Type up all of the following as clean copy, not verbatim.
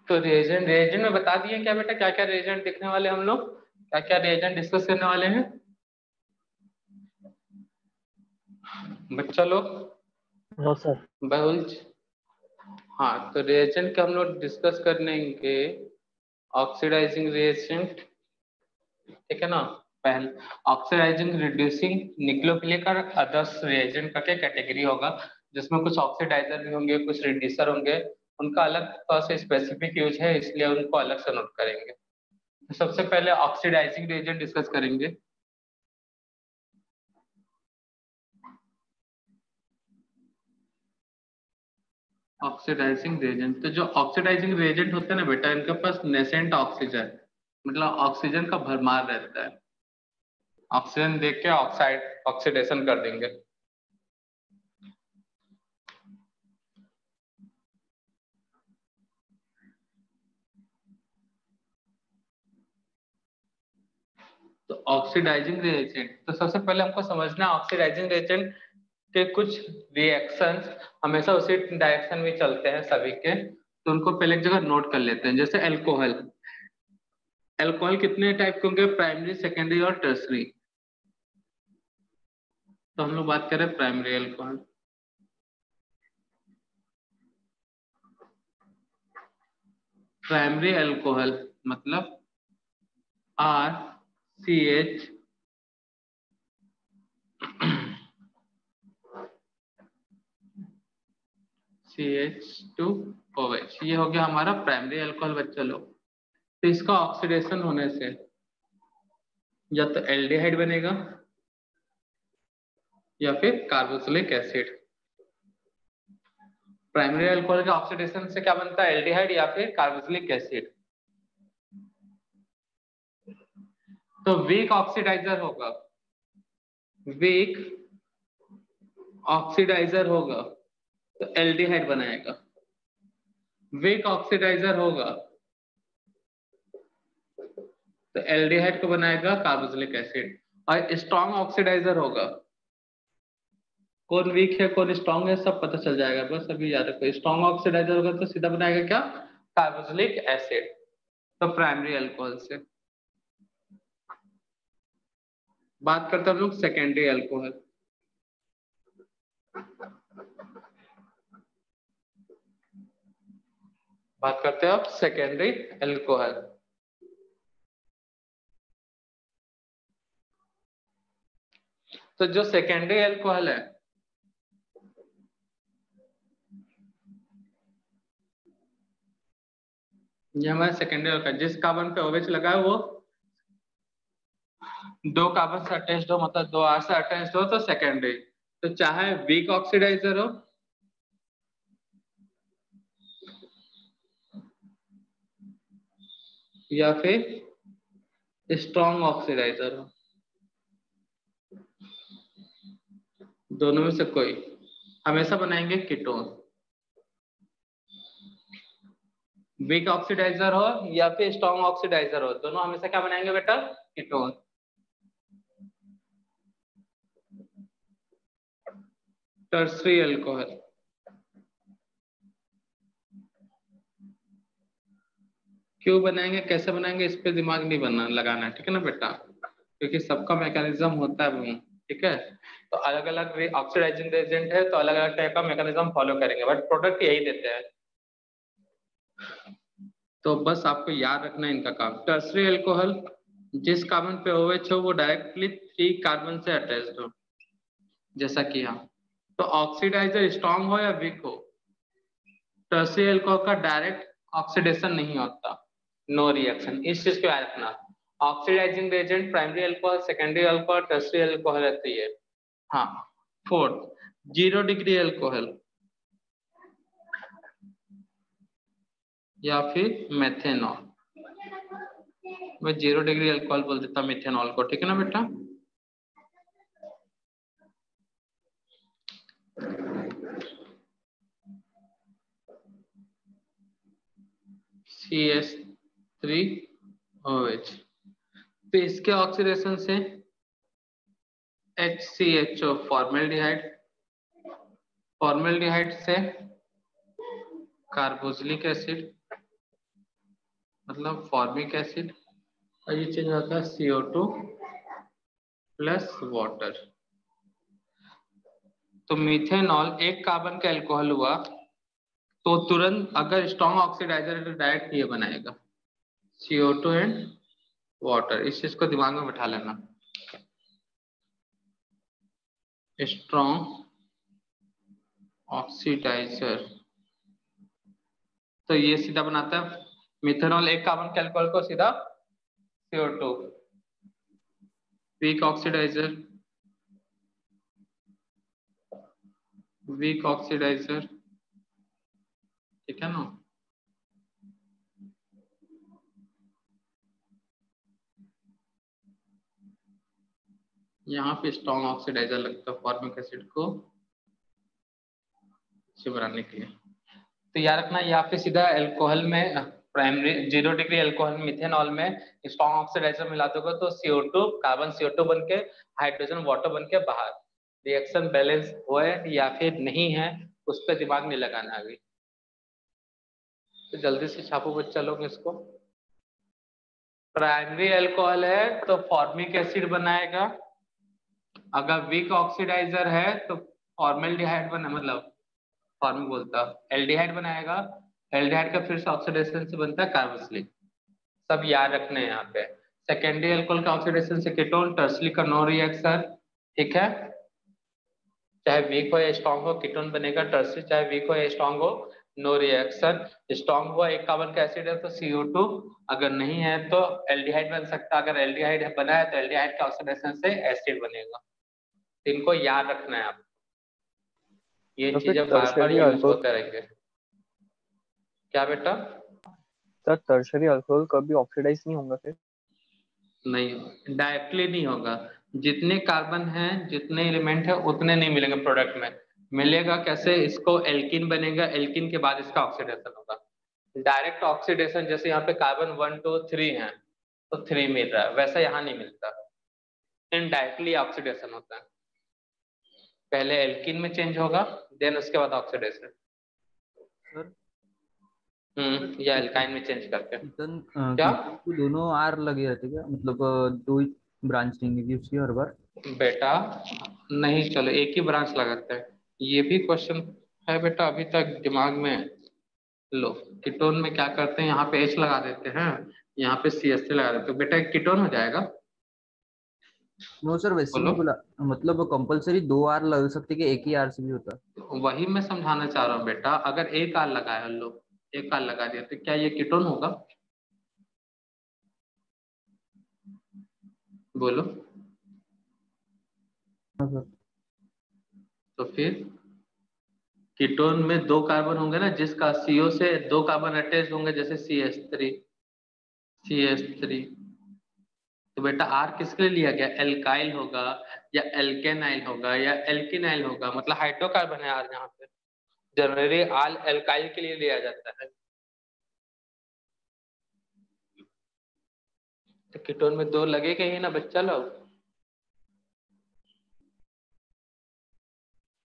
तो reagent reagent में बता दिए क्या बेटा, क्या क्या रिएजेंट देखने वाले हम लोग, क्या क्या रिएजेंट डिस्कस करने वाले हैं बच्चा लोग? No sir. बहुल। हाँ, तो रिएजेंट के हम लोग डिस्कस करेंगे ऑक्सीडाइजिंग रिएजेंट, ठीक है ना। पहले ऑक्सीडाइजिंग, रिड्यूसिंग, न्यूक्लियोफिलिक और अदर्स रिएजेंट का क्या कैटेगरी होगा, जिसमें कुछ ऑक्सीडाइजर भी होंगे, कुछ रिड्यूसर होंगे, उनका अलग थोड़ा सा स्पेसिफिक यूज है, इसलिए उनको अलग से नोट करेंगे। तो सबसे पहले ऑक्सीडाइजिंग रिएजेंट डिस्कस करेंगे। ऑक्सीडाइजिंग रिएजेंट, तो जो ऑक्सीडाइजिंग रिएजेंट होते हैं ना बेटा, इनके पास नेसेंट ऑक्सीजन, मतलब ऑक्सीजन का भरमार रहता है। ऑक्सीजन देख के ऑक्साइड ऑक्सीडेशन कर देंगे। तो ऑक्सीडाइजिंग रिएजेंट, तो सबसे पहले हमको समझना है ऑक्सीडाइजिंग रिएजेंट के कुछ रिएक्शंस हमेशा उसी डायरेक्शन में चलते हैं सभी के, तो उनको पहले एक जगह नोट कर लेते हैं। जैसे अल्कोहल, अल्कोहल कितने टाइप के होंगे, प्राइमरी, सेकेंडरी और टर्सरी। तो हम लोग बात करें प्राइमरी अल्कोहल। प्राइमरी अल्कोहल मतलब RCH CH2OH, ये हो गया हमारा प्राइमरी अल्कोहल बच्चा लोग। तो इसका ऑक्सीडेशन होने से या तो एल्डिहाइड बनेगा या फिर कार्बोक्सिलिक एसिड। प्राइमरी अल्कोहल के ऑक्सीडेशन से क्या बनता है, एल्डिहाइड या फिर कार्बोक्सिलिक एसिड। तो वीक ऑक्सीडाइजर होगा, वीक ऑक्सीडाइजर होगा तो एल्डिहाइड बनाएगा, वीक ऑक्सीडाइजर होगा तो एल्डिहाइड को बनाएगा कार्बोक्सिलिक एसिड। और स्ट्रॉन्ग ऑक्सीडाइजर होगा, कौन वीक है कौन स्ट्रॉन्ग है सब पता चल जाएगा, बस अभी याद रखो। स्ट्रॉन्ग ऑक्सीडाइजर होगा तो सीधा बनाएगा क्या, कार्बोक्सिलिक एसिड। तो प्राइमरी अल्कोहल से बात करते हैं हम लोग सेकेंडरी अल्कोहल। बात करते हैं अब सेकेंडरी अल्कोहल। तो जो सेकेंडरी अल्कोहल है, ये हमारा सेकेंडरी अल्कोहल, जिस कार्बन पे OH लगा है वो दो कार्बन से अटैच्ड हो, मतलब दो R से अटैच्ड हो तो सेकेंडरी। तो चाहे वीक ऑक्सीडाइजर हो या फिर स्ट्रॉन्ग ऑक्सीडाइजर हो, दोनों में से कोई, हमेशा बनाएंगे कीटोन। वीक ऑक्सीडाइजर हो या फिर स्ट्रॉन्ग ऑक्सीडाइजर हो, दोनों हमेशा क्या बनाएंगे बेटा, कीटोन। टर्सरी अल्कोहल, क्यों बनाएंगे कैसे बनाएंगे इस पे दिमाग नहीं बनना लगाना है, ठीक है ना बेटा, क्योंकि सबका मैकेनिज्म होता है, ठीक है। तो अलग अलग ऑक्सीडाइजिंग एजेंट है तो अलग अलग टाइप का मैकेनिज्म फॉलो करेंगे, बट प्रोडक्ट यही देते हैं। तो बस आपको याद रखना है इनका काम। टर्सरी अल्कोहल, जिस कार्बन पे OH हो वो डायरेक्टली 3 कार्बन से अटैच्ड हो, जैसा कि यहाँ। तो ऑक्सीडाइजर स्ट्रॉन्ग हो या वीक हो, टर्सरी अल्कोहल का डायरेक्ट ऑक्सीडेशन नहीं होता, नो रिएक्शन, इस चीज को याद रखना। Oxidising agent primary alcohol, secondary alcohol, tertiary alcohol रहती है। हाँ, फोर्थ 0 डिग्री अल्कोहल या फिर मेथेनॉल। मैं 0 डिग्री अल्कोहल बोल देता मिथेनॉल को, ठीक है ना बेटा। CH3OH, तो इसके ऑक्सीडेशन से HCHO फॉर्मेल्डिहाइड, फॉर्मेल्डिहाइड से कार्बोक्सिलिक एसिड, मतलब फॉर्मिक एसिड, और ये चेंज होता है CO2 प्लस वाटर। तो मिथेनॉल एक कार्बन का एल्कोहल हुआ, तो तुरंत अगर स्ट्रॉन्ग ऑक्सीडाइजर है तो डायरेक्ट ये बनाएगा CO2 एंड वाटर। इस चीज को दिमाग में बैठा लेना। स्ट्रॉन्ग ऑक्सीडाइजर, तो ये सीधा बनाता है मिथेनॉल एक कार्बन के अल्कोहल को सीधा CO2। Week oxidiser, week oxidiser, ठीक है ना। यहाँ पे स्ट्रॉन्ग ऑक्सीडाइजर लगता है फॉर्मिक एसिड को बनाने के लिए। तो याद रखना यहाँ पे सीधा अल्कोहल में प्राइमरी 0 डिग्री अल्कोहल मिथेनॉल में स्ट्रॉन्ग ऑक्सीडाइजर मिला दोगे तो CO2 कार्बन CO2 बन के हाइड्रोजन वाटर बन के बाहर। रिएक्शन बैलेंस हुआ है या फिर नहीं है उस पर दिमाग नहीं लगाना अभी। तो जल्दी से छापो बच्चा लोग इसको। प्राइमरी अल्कोहल है तो फॉर्मिक एसिड बनाएगा, अगर वीक ऑक्सीडाइजर है तो फॉर्मेल्डिहाइड बना, मतलब फॉर्मिक बोलता एल्डिहाइड बनाएगा। एल्डिहाइड का फिर से ऑक्सीडेशन से बनता है कार्बोक्सिलिक। सब याद रखने हैं यहाँ पे। सेकेंडरी अल्कोहल का ऑक्सीडेशन से कीटोन, टर्सरी का नो रिएक्शन, ठीक है। चाहे वीक हो या स्ट्रॉन्ग हो कीटोन बनेगा टर्सरी, चाहे वीक हो या स्ट्रॉन्ग हो नो रिएक्शन। स्ट्रॉन्ग हुआ एक कार्बन का एसिड है तो CO2, अगर नहीं है तो एल्डिहाइड बन सकता है। अगर एल्डिहाइड बना है तो एल्डिहाइड का ऑक्सीडेशन से एसिड बनेगा। इनको याद रखना है आप, ये तो फिर चीजें बार बार टर्शरी यूज अल्कोहल, होते रहेंगे। क्या बेटा? सर टर्शरी अल्कोहल कभी ऑक्सीडाइज नहीं होगा फिर? नहीं, डायरेक्टली नहीं होगा। जितने कार्बन हैं जितने एलिमेंट है उतने नहीं मिलेंगे प्रोडक्ट में। मिलेगा कैसे? इसको एल्किन बनेगा, एल्किन के बाद इसका ऑक्सीडेशन होगा। डायरेक्ट ऑक्सीडेशन जैसे यहाँ पे कार्बन 1 2 3 है तो 3 मिल रहा है, वैसा यहाँ नहीं मिलता। इनडायरेक्टली ऑक्सीडेशन होता है, पहले एल्किन में चेंज होगा देन उसके बाद ऑक्सीडेशन। सर या एल्काइन में चेंज करके। कीटन क्या कीटन को दोनों आर लगे रहते क्या, मतलब दो ही ब्रांच रहेंगी उसकी हर बार? बेटा? नहीं, चलो एक ही ब्रांच लगाते हैं। ये भी क्वेश्चन है बेटा अभी तक दिमाग में। लो, कीटोन में क्या करते हैं, यहाँ पे H लगा देते हैं, यहाँ पे CH3 लगा देते हैं, बेटा एक कीटोन हो जाएगा। नो सर, वैसे बोलो। नहीं बोला। मतलब कंपलसरी दो आर लग सकते कि एक ही आर से भी होता? वही मैं समझाना चाह रहा हूँ बेटा, अगर एक आर लगाया लो, एक आर लगा दिया तो क्या ये कीटोन होगा? बोलो। हाँ सर। तो फिर कीटोन में दो कार्बन होंगे ना, जिसका CO से दो कार्बन अटैच होंगे, जैसे CH3। तो बेटा R किसके लिए लिया गया? एल्काइल होगा या एल्केनाइल होगा या एल्किनाइल होगा, मतलब हाइड्रोकार्बन है R यहाँ पे। जनरली आल एल्काइल के लिए लिया जाता है। तो कीटोन में दो लगेगा ही ना बच्चा लोग।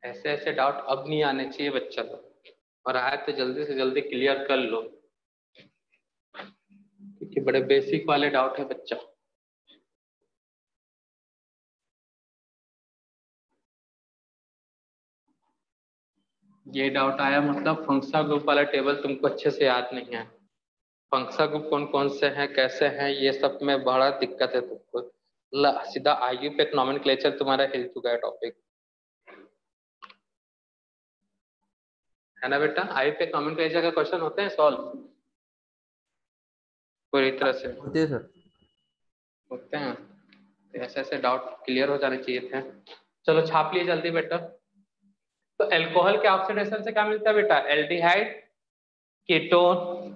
ऐसे ऐसे डाउट अब नहीं आने चाहिए बच्चा लोग, और आए तो जल्दी से जल्दी क्लियर कर लो, क्योंकि बड़े बेसिक वाले डाउट है बच्चा। ये डाउट आया मतलब फंक्शनल ग्रुप वाला टेबल तुमको अच्छे से याद नहीं है। फंक्शनल ग्रुप कौन कौन से हैं, कैसे हैं, ये सब में बड़ा दिक्कत है तुमको। सीधा IUPAC नॉमेनक्लेचर तुम्हारा हिल चुका है टॉपिक, है ना बेटा। IUPAC नॉमेनक्लेचर का क्वेश्चन होते हैं सॉल्व पूरी तरह से, होते हैं सर। होते हैं। तो ऐसे ऐसे डाउट क्लियर हो जाने चाहिए थे। चलो छाप लिए जल्दी बेटा। तो अल्कोहल के ऑक्सीडेशन से क्या मिलता है बेटा? एल्डिहाइड, कीटोन,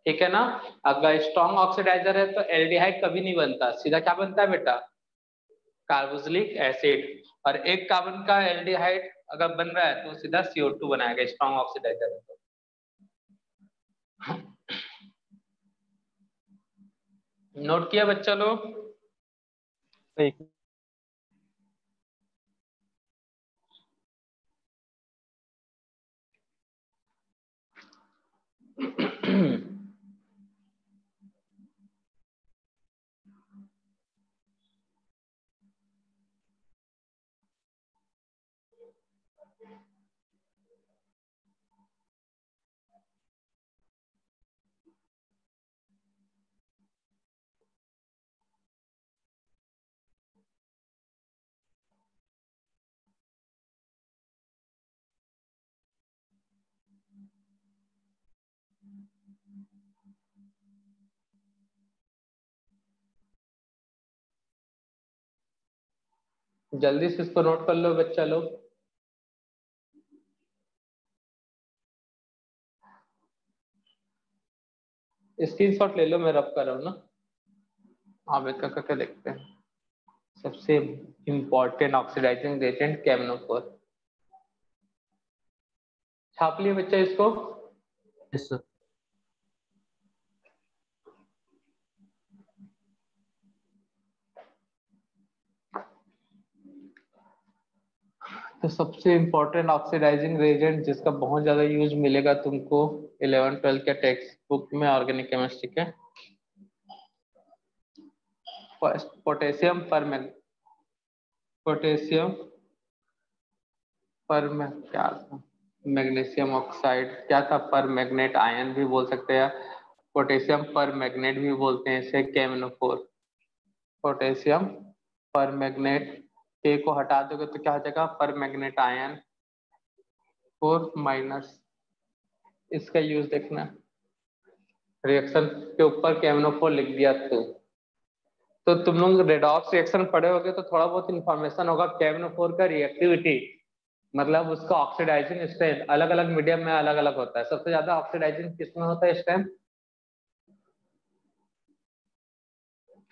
ठीक है ना। अगर स्ट्रॉन्ग ऑक्सीडाइजर है तो एल्डिहाइड कभी नहीं बनता, सीधा क्या बनता है बेटा? Carboxylic acid. और एक कार्बन का एल्डिहाइड अगर बन रहा है तो सीधा CO2 बनाएगा स्ट्रॉन्ग ऑक्सीडाइजर है तो। नोट किया बच्चा लोग? एक जल्दी से इसको नोट कर लो बच्चा लोग। स्क्रीनशॉट ले लो, मैं रब कर रहा हूँ ना। आप एक करके देखते हैं। सबसे इंपॉर्टेंट ऑक्सीडाइजिंग एजेंट KMnO4। छाप लिए बच्चा इसको? Yes sir. तो सबसे इंपॉर्टेंट ऑक्सीडाइजिंग एजेंट जिसका बहुत ज्यादा यूज मिलेगा तुमको 11-12 के टेक्स्ट बुक में ऑर्गेनिक केमिस्ट्री के, फर्स्ट पोटेशियम पर क्या था, मैग्नीशियम ऑक्साइड क्या था, पर मैग्नेट आयन भी बोल सकते हैं, पोटेशियम पर मैग्नेट भी बोलते हैं इसे KMnO4। पोटेशियम पर मैग्नेट, के को हटा दोगे तो क्या हो जाएगा, पर मैग्नेट आयन 4-। इसका यूज देखना, रिएक्शन के ऊपर KMnO4 लिख दिया तो तुम लोग रेडॉक्स रिएक्शन पढ़े होगे तो थोड़ा बहुत इंफॉर्मेशन होगा। KMnO4 का रिएक्टिविटी मतलब उसका ऑक्सीडाइजिंग स्ट्रेंथ अलग अलग मीडियम में अलग अलग होता है। सबसे ज्यादा ऑक्सीडाइजिंग किसमें होता है इस टाइम?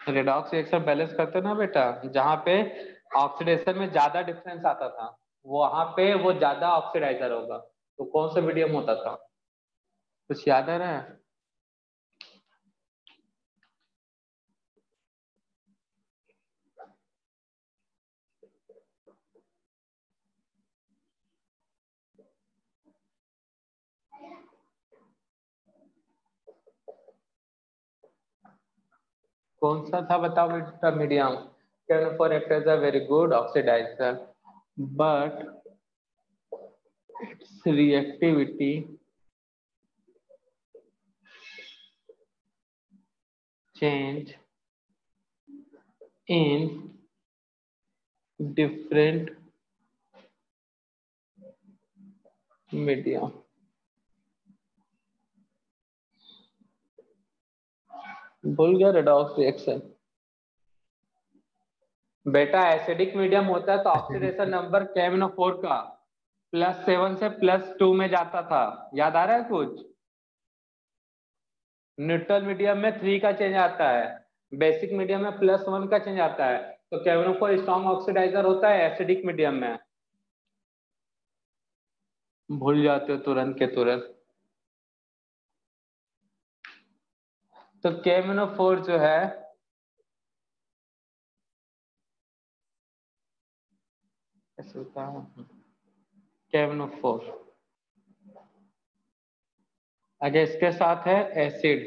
रेडॉक्स रिएक्शन बैलेंस करते ना बेटा, जहाँ पे ऑक्सीडेशन में ज्यादा डिफरेंस आता था वहां पे वो ज्यादा ऑक्सीडाइजर होगा। तो कौन सा मीडियम होता था, कुछ याद आ रहा है? कौन सा था बताओ बेटा medium? KMnO4 acts as a very good oxidizer, but its reactivity change in different medium। भूल गया रेडॉक्स रिएक्शन बेटा? एसिडिक मीडियम होता है तो ऑक्सीडेशन नंबर KMnO4 का +7 से +2 में जाता था। याद आ रहा है कुछ? न्यूट्रल मीडियम में 3 का चेंज आता है, बेसिक मीडियम में +1 का चेंज आता है। तो KMnO4 स्ट्रॉन्ग ऑक्सीडाइजर होता है एसिडिक मीडियम में। भूल जाते हो तुरंत के तुरंत। तो KMnO4 जो है कैसे होता है, KMnO4 आगे इसके साथ है एसिड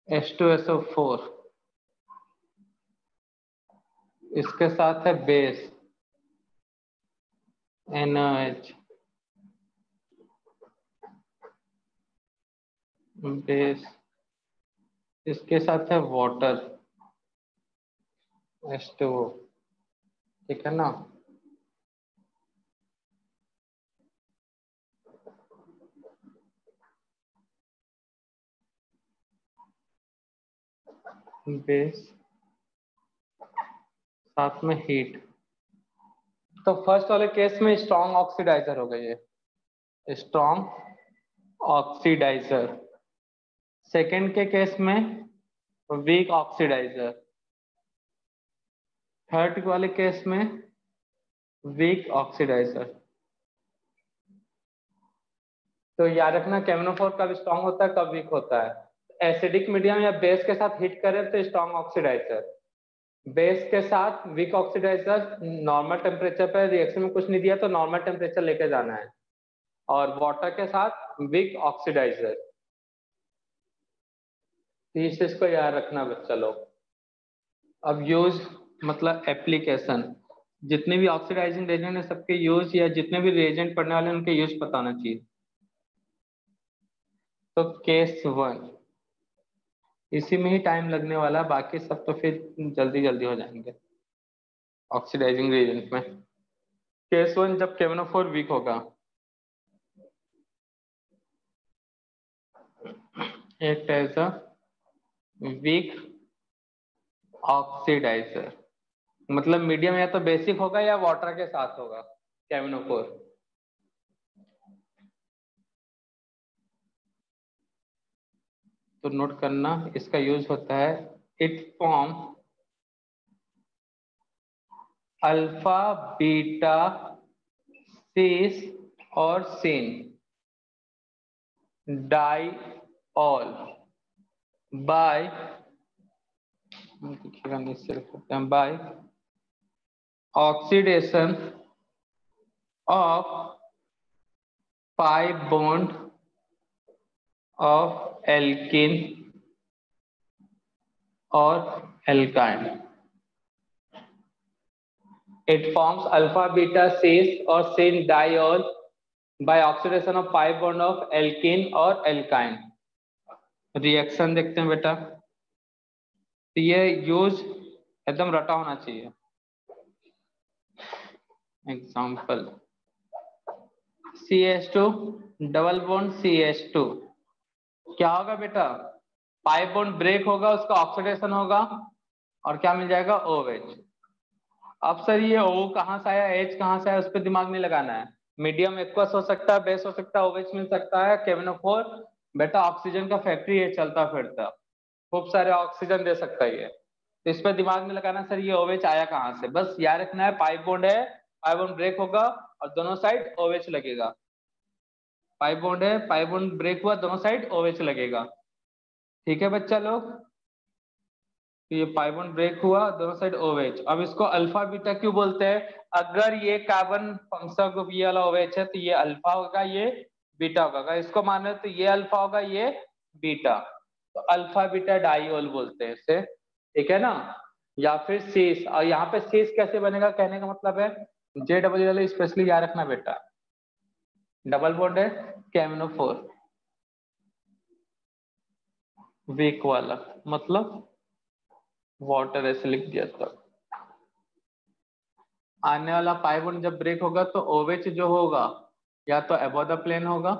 H2SO4, इसके साथ है बेस NaOH, बेस, इसके साथ है वाटर H2O। ठीक है ना? बेस साथ में हीट। तो फर्स्ट वाले केस में स्ट्रॉन्ग ऑक्सीडाइजर हो गई है, स्ट्रॉन्ग ऑक्सीडाइजर। सेकेंड के केस में वीक ऑक्सीडाइजर। थर्ड वाले केस में वीक ऑक्सीडाइजर। तो याद रखना KMnO4 कब स्ट्रॉन्ग होता है कब वीक होता है। एसिडिक मीडियम या बेस के साथ हिट करें तो स्ट्रॉन्ग ऑक्सीडाइजर, बेस के साथ वीक ऑक्सीडाइजर। नॉर्मल टेम्परेचर पर रिएक्शन में कुछ नहीं दिया तो नॉर्मल टेम्परेचर लेके जाना है, और वाटर के साथ वीक ऑक्सीडाइजर। इस चीज को याद रखना बच्चा लोग। अब यूज मतलब एप्लीकेशन, जितने भी ऑक्सीडाइजिंग एजेंट है सबके यूज, या जितने भी रिएजेंट पढ़ने वाले हैं उनके यूज पता होना चाहिए। तो केस 1 इसी में ही टाइम लगने वाला, बाकी सब तो फिर जल्दी जल्दी हो जाएंगे ऑक्सीडाइजिंग रिएजेंट में। केस 1 जब KNO4 वीक होगा, act as a weak oxidiser, मतलब मीडियम या तो बेसिक होगा या वाटर के साथ होगा KNO4। तो नोट करना, इसका यूज होता है, it form alpha beta cis और syn diol by, by oxidation of pi bond of alkene और alkyne. It forms alpha beta cis और sin diol by oxidation of pi bond of alkene और alkyne। Reaction देखते हैं बेटा, तो ये use एकदम रटा होना चाहिए। Example CH2 double bond CH2, क्या होगा बेटा, पाई बॉन्ड ब्रेक होगा, उसका ऑक्सीडेशन होगा और क्या मिल जाएगा, OH। अब सर ये O कहाँ से आया, H कहाँ से आया, उस पर दिमाग नहीं लगाना है। मीडियम एक्वस हो सकता है, बेस हो सकता है, OH मिल सकता है। KNO4 बेटा ऑक्सीजन का फैक्ट्री है, चलता फिरता, खूब सारे ऑक्सीजन दे सकता है ये, तो इस पर दिमाग नहीं लगाना सर ये OH आया कहाँ से, बस याद रखना है पाई बॉन्ड है, पाई बॉन्ड ब्रेक होगा और दोनों साइड OH लगेगा। पाई बॉन्ड है, पाई बॉन्ड ब्रेक हुआ, दोनों साइड OH लगेगा। ठीक है बच्चा लोग, तो ये पाई बॉन्ड ब्रेक हुआ, दोनों साइड OH। अब इसको अल्फा बीटा क्यों बोलते हैं, अगर ये कार्बन फंक्शनल ग्रुप ये वाला OH है तो ये अल्फा होगा, ये बीटा होगा। अगर इसको माने तो ये अल्फा होगा, ये बीटा, तो अल्फा बीटा डाइऑल बोलते हैं इसे, ठीक है ना। या फिर सीस, और यहाँ पे सीस कैसे बनेगा, कहने का मतलब है JW स्पेशली याद रखना बेटा, डबल बॉन्ड है KNO4 वीक वाला, मतलब वाटर ऐसे लिख दिया था। आने वाला पाई बॉन्ड जब ब्रेक होगा तो OH जो होगा या तो अबव द प्लेन होगा,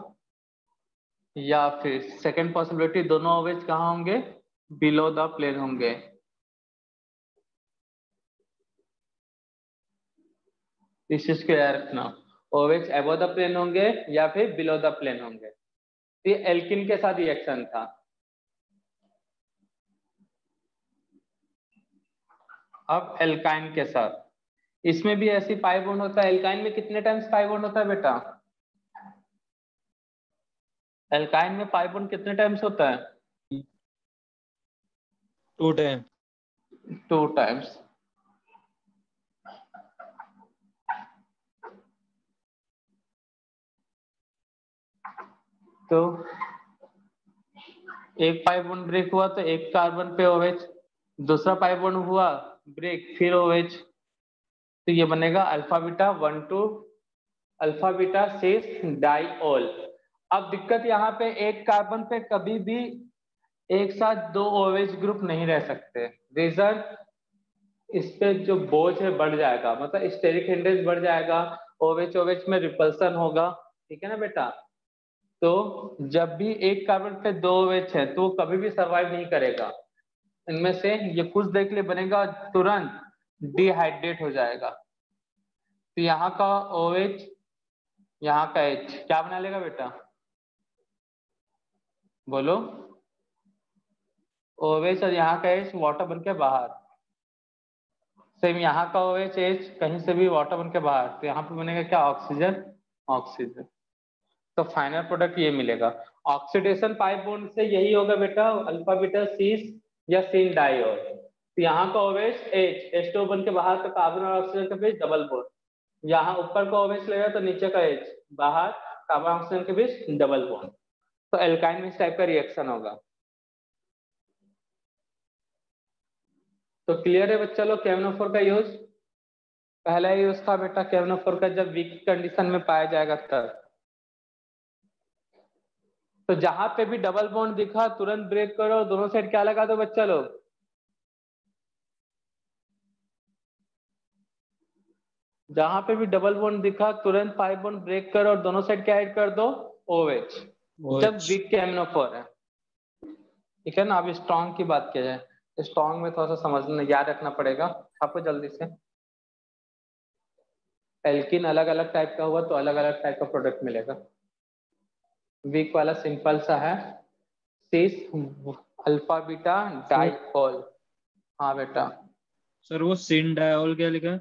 या फिर सेकंड पॉसिबिलिटी दोनों OH कहाँ होंगे, बिलो द प्लेन होंगे। इस चीज को याद रखना, OH अबव द प्लेन होंगे या फिर बिलो द प्लेन होंगे। ये एल्किन के साथ रिएक्शन था। अब एल्काइन के साथ, इसमें भी ऐसी पाई बॉन्ड होता है। एल्काइन में कितने टाइम्स पाई बॉन्ड होता है बेटा, एल्काइन में पाई बॉन्ड कितने टाइम्स होता है, 2 टाइम, 2 टाइम्स। तो एक पाई बॉन्ड ब्रेक हुआ तो एक कार्बन पे OH, दूसरा पाई बॉन्ड हुआ ब्रेक फिर OH, तो ये बनेगा अल्फा बीटा 1,2 अल्फा बीटा सिस डाइऑल। अब दिक्कत यहाँ पे, एक कार्बन पे कभी भी एक साथ 2 OH ग्रुप नहीं रह सकते। रीजन, इस पे जो बोझ है बढ़ जाएगा, मतलब स्टेरिक हिंड्रेज बढ़ जाएगा, OH OH में रिपल्सन होगा, ठीक है ना बेटा। तो जब भी एक कार्बन पे 2 OH है तो वो कभी भी सरवाइव नहीं करेगा, इनमें से ये कुछ देर के लिए बनेगा, तुरंत डिहाइड्रेट हो जाएगा। तो यहाँ का OH, यहाँ का H क्या बना लेगा बेटा, बोलो, OH और यहाँ का H वाटर बन के बाहर, सेम यहाँ का OH H कहीं से भी वाटर बन के बाहर, तो यहाँ पे बनेगा क्या, ऑक्सीजन, ऑक्सीजन। तो फाइनल प्रोडक्ट ये मिलेगा। ऑक्सीडेशन पाई बॉन्ड से यही होगा बेटा, अल्फा बीटा सीस या सीन डाइऑल। तो यहाँ का OH H H2 बन के बाहर, तो कार्बन और ऑक्सीजन के बीच डबल बॉन्ड, यहाँ ऊपर का OH लेगा तो नीचे का H बाहर, कार्बन ऑक्सीजन के बीच डबल बॉन्ड। तो एल्काइन में इस टाइप का रिएक्शन होगा। तो क्लियर है बच्चा लोग KNO4 का यूज। पहला ही उसका बेटा KMnO4 का जब वीक कंडीशन में पाया जाएगा तब। तो जहां पे भी डबल बॉन्ड दिखा तुरंत ब्रेक करो, दोनों साइड क्या लगा दो बच्चा लोग, जहां पे भी डबल बॉन्ड दिखा तुरंत 5 बॉन्ड ब्रेक करो और दोनों साइड क्या ऐड कर दो, OH, जब वीक KMnO4 है। ठीक है ना। अब स्ट्रॉन्ग की बात किया जाए, स्ट्रॉन्ग में थोड़ा सा समझना याद रखना पड़ेगा आपको जल्दी से। एल्किन अलग अलग टाइप का हुआ तो अलग अलग टाइप का प्रोडक्ट मिलेगा। वीक वाला सिंपल सा है, सिस अल्फा बीटा डाइऑल। हाँ बेटा। सर वो सिन डायोल क्या लिखा है?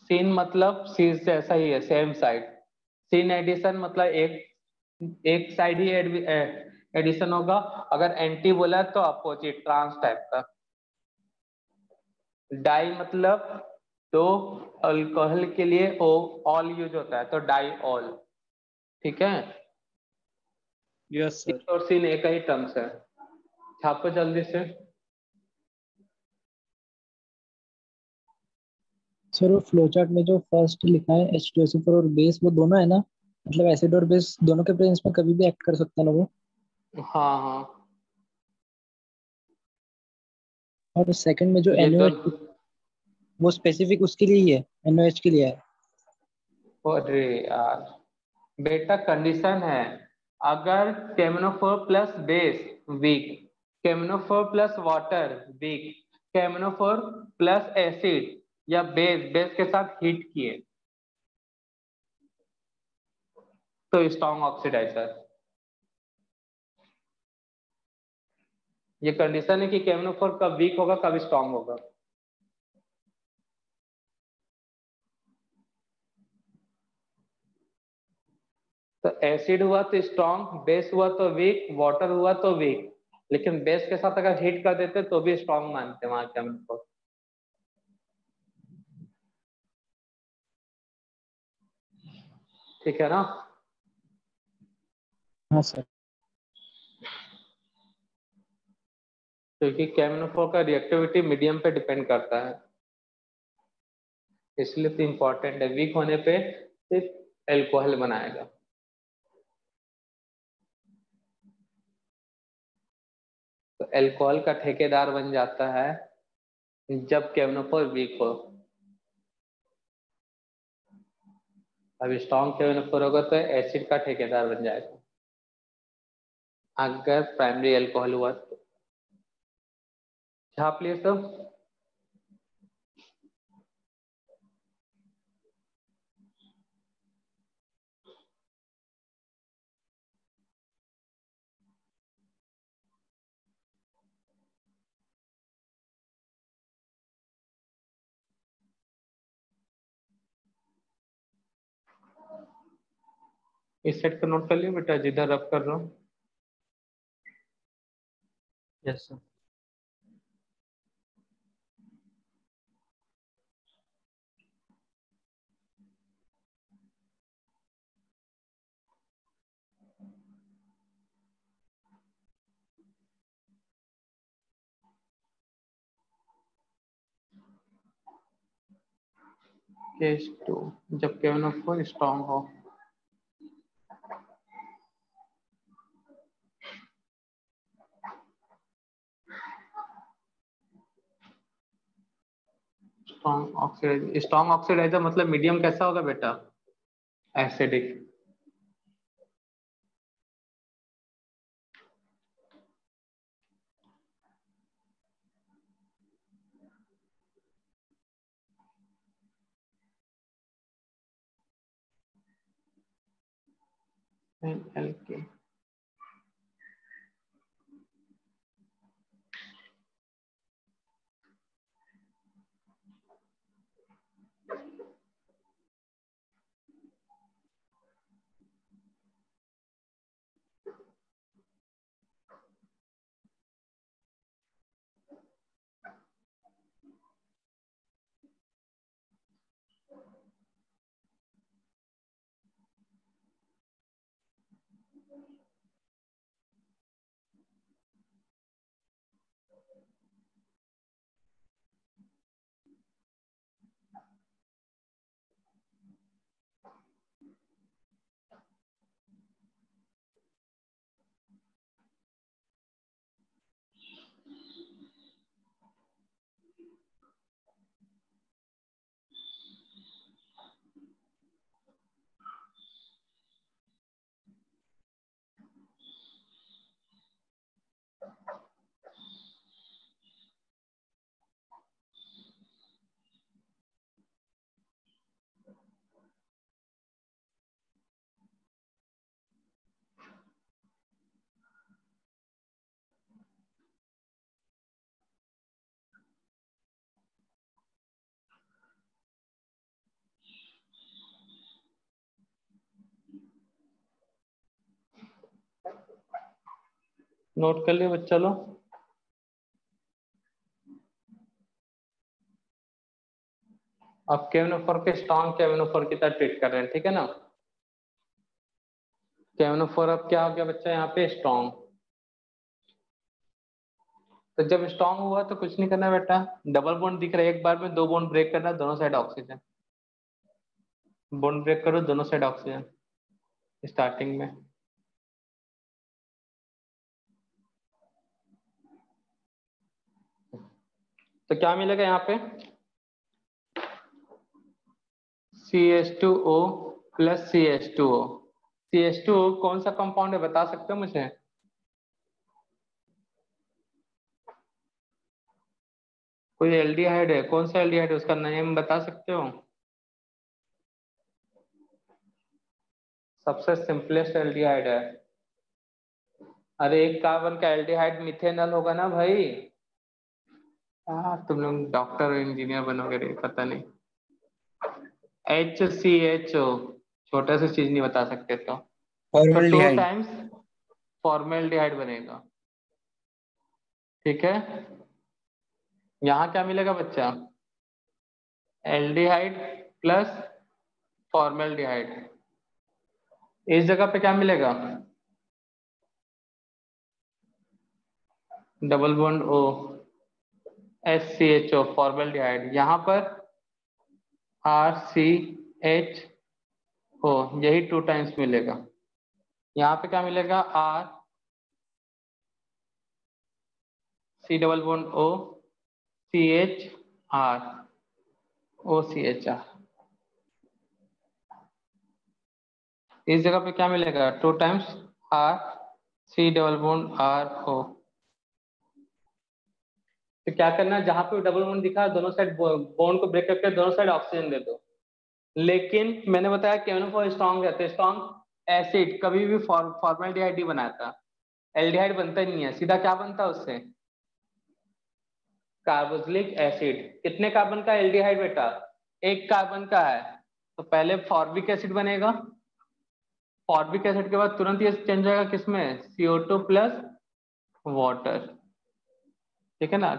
सिन मतलब सीस जैसा ही है, सेम साइड। सिन एडिशन मतलब एक साइड ही एडिशन होगा। अगर एंटी बोला तो अपोजिट ट्रांस टाइप का। डाई मतलब दो अल्कोहल के लिए ओ ऑल यूज होता है तो डाई ऑल। ठीक है। Yes sir. सिस और सिन एक ही टर्म्स है। छापो जल्दी से। सर वो फ्लो चार्ट में जो फर्स्ट लिखा है H2SO4 और बेस, वो दोनों है ना, मतलब एसिड और बेस दोनों के प्रेजेंस में कभी भी एक्ट कर सकता है ना वो। हाँ हाँ। और सेकंड में जो ये NOH, दोनों। वो स्पेसिफिक उसके लिए ही है, NOH के लिए है। अरे यार बेटा कंडीशन है, अगर KMnO4 plus base weak, KMnO4 plus water weak, KMnO4 plus acid या बेस बेस के साथ हीट किए तो स्ट्रॉन्ग ऑक्सीडाइजर। ये कंडीशन है कि KMnO4 कब वीक होगा कब स्ट्रॉन्ग होगा। तो एसिड हुआ तो स्ट्रॉन्ग, बेस हुआ तो वीक, वाटर हुआ तो वीक, लेकिन बेस के साथ अगर हीट कर देते तो भी स्ट्रॉन्ग मानते हैं वहां KMnO4। ठीक है ना। हाँ सर। क्योंकि KMnO4 का रिएक्टिविटी मीडियम पे डिपेंड करता है, इसलिए तो इम्पोर्टेंट है। वीक होने पे सिर्फ एल्कोहल बनाएगा। तो एल्कोहल का ठेकेदार बन जाता है जब KMnO4 वीक हो। अब स्ट्रॉन्ग KMnO4 होगा तो एसिड का ठेकेदार बन जाएगा अगर प्राइमरी एल्कोहल हुआ तो। छाप लिए सब। इस सेट का नोट कर लियो बेटा जिधर रब कर रहा हूँ। Yes sir. केस 2 जब KMnO4 स्ट्रॉन्ग हो। स्ट्रॉन्ग ऑक्सीडाइजर मतलब मीडियम कैसा होगा बेटा, एसिडिक। एल्के नोट कर लिया बच्चा लोग? अब KMnO4 के स्ट्रॉन्ग KMnO4 की तरह ट्रीट कर रहे हैं, ठीक है ना। KMnO4 अब क्या हो गया बच्चा यहाँ पे स्ट्रॉन्ग। तो जब स्ट्रॉन्ग हुआ तो कुछ नहीं करना बेटा, डबल बॉन्ड दिख रहा है, एक बार में 2 बॉन्ड ब्रेक करना, दोनों साइड ऑक्सीजन, बॉन्ड ब्रेक करो दोनों साइड ऑक्सीजन स्टार्टिंग में। तो क्या मिलेगा यहाँ पे, CH2O प्लस CH2O। CH2O कौन सा कंपाउंड है बता सकते हो मुझे? कोई एल्डिहाइड है, कौन सा एल्डिहाइड है, उसका नेम बता सकते हो? सबसे सिंपलेस्ट एल्डिहाइड है। अरे एक कार्बन का एल्डिहाइड मिथेनॉल होगा ना भाई। तुम लोग डॉक्टर और इंजीनियर बनोगे रे, पता नहीं। HCHO छोटा सा चीज नहीं बता सकते तो 2 फॉर्मल्डिहाइड। टाइम्स फॉर्मेल्डिहाइड बनेगा, ठीक है। यहाँ क्या मिलेगा बच्चा, एल्डिहाइड प्लस फॉर्मेल्डिहाइड। इस जगह पे क्या मिलेगा, double bond O, HCHO formaldehyde, यहाँ पर RCHO, यही 2 टाइम्स मिलेगा। यहाँ पे क्या मिलेगा, C double bond O CHR OCHR। इस जगह पे क्या मिलेगा, 2 times C double bond RO। तो क्या करना है, जहां पे डबल बॉन्ड दिखा दोनों साइड बॉन्ड को ब्रेक करके दोनों साइड ऑक्सीजन दे दो। लेकिन मैंने बताया KMnO4 स्ट्रॉन्ग रहते, स्ट्रॉन्ग एसिड कभी भी फॉर्मेल्डिहाइड ही बनाता, एल्डिहाइड बनता ही नहीं है, सीधा क्या बनता है उससे, कार्बोक्सिलिक एसिड। कितने कार्बन का एल्डिहाइड बेटा, 1 कार्बन का है, तो पहले फॉर्मिक एसिड बनेगा, फॉर्मिक एसिड के बाद तुरंत ये चेंज जाएगा किसमें, CO2 प्लस वाटर, ठीक है ना।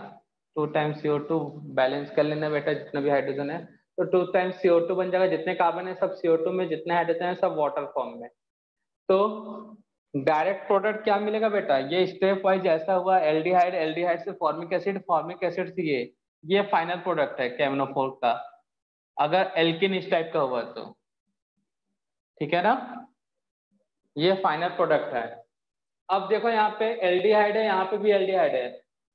2 टाइम्स CO2 बैलेंस कर लेना बेटा, जितना भी हाइड्रोजन है तो 2 टाइम्स CO2 बन जाएगा, जितने कार्बन है सब CO2 में, जितने हाइड्रोजन है सब वाटर फॉर्म में। तो डायरेक्ट प्रोडक्ट क्या मिलेगा बेटा, ये स्टेप वाइज ऐसा हुआ, एल्डिहाइड, एल्डिहाइड से फॉर्मिक एसिड, फॉर्मिक एसिड से ये फाइनल प्रोडक्ट है KMnO4 का, अगर एल्किन इस टाइप का हुआ तो, ठीक है ना, ये फाइनल प्रोडक्ट है। अब देखो यहाँ पे एल्डिहाइड है, यहाँ पे भी एल्डिहाइड है,